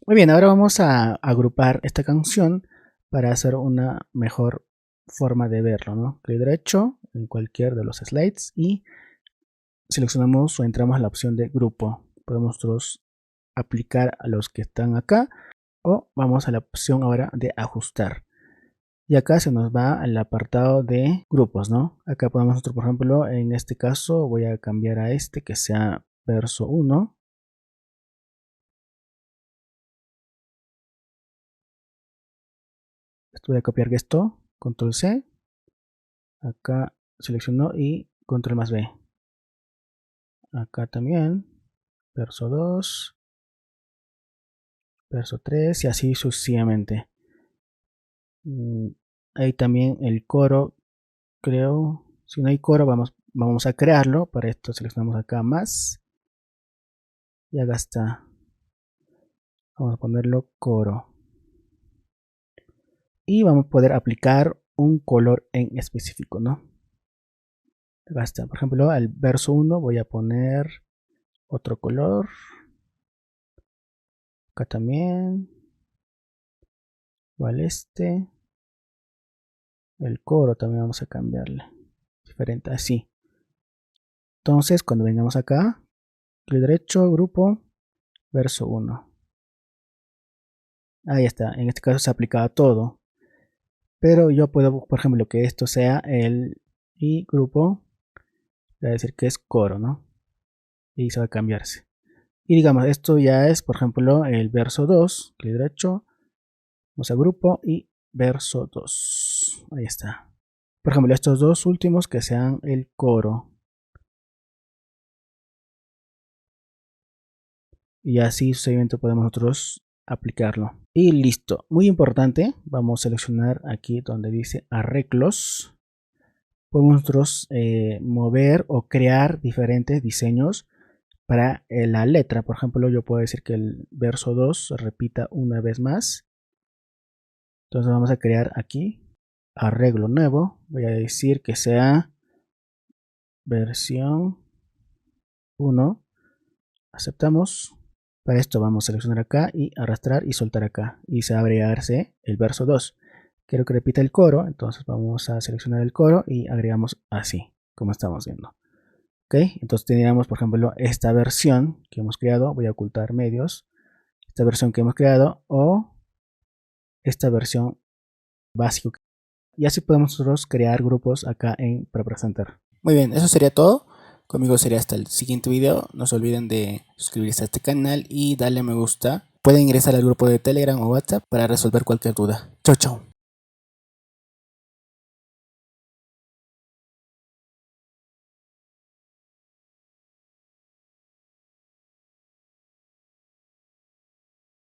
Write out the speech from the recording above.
Muy bien, ahora vamos a agrupar esta canción para hacer una mejor forma de verlo, ¿no? Clic derecho en cualquier de los slides y seleccionamos o entramos a la opción de grupo. Podemos nosotros aplicar a los que están acá o vamos a la opción ahora de ajustar. Y acá se nos va al apartado de grupos, ¿no? Acá podemos nosotros, por ejemplo, en este caso voy a cambiar a este que sea verso 1. Voy a copiar esto, control C. Acá selecciono y control más B. Acá también, verso 2, verso 3 y así sucesivamente. Ahí también el coro, creo, si no hay coro vamos a crearlo. Para esto seleccionamos acá más y acá está. Vamos a ponerlo coro. Y vamos a poder aplicar un color en específico, ¿no? Acá está. Por ejemplo, al verso 1 voy a poner otro color. Acá también. Igual este. El coro también vamos a cambiarle. Diferente así. Entonces, cuando vengamos acá, clic derecho, grupo, verso 1. Ahí está. En este caso se aplica a todo. Pero yo puedo, por ejemplo, que esto sea el y grupo. Voy a decir que es coro, ¿no? Y se va a cambiarse. Y digamos, esto ya es, por ejemplo, el verso 2. Clic derecho, vamos a grupo y verso 2. Ahí está. Por ejemplo, estos dos últimos que sean el coro. Y así sucesivamente podemos nosotros aplicarlo. Y listo. Muy importante. Vamos a seleccionar aquí donde dice arreglos. Podemos nosotros mover o crear diferentes diseños para la letra. Por ejemplo, yo puedo decir que el verso 2 se repita una vez más. Entonces vamos a crear aquí arreglo nuevo. Voy a decir que sea versión 1. Aceptamos. Para esto vamos a seleccionar acá y arrastrar y soltar acá. Y se va a agregarse el verso 2. Quiero que repita el coro. Entonces vamos a seleccionar el coro y agregamos así, como estamos viendo. Ok, entonces tendríamos, por ejemplo, esta versión que hemos creado. Voy a ocultar medios. Esta versión que hemos creado o esta versión básica. Y así podemos nosotros crear grupos acá en ProPresenter. Muy bien, eso sería todo. Conmigo sería hasta el siguiente video. No se olviden de suscribirse a este canal y darle a me gusta. Pueden ingresar al grupo de Telegram o WhatsApp para resolver cualquier duda. Chau, chau.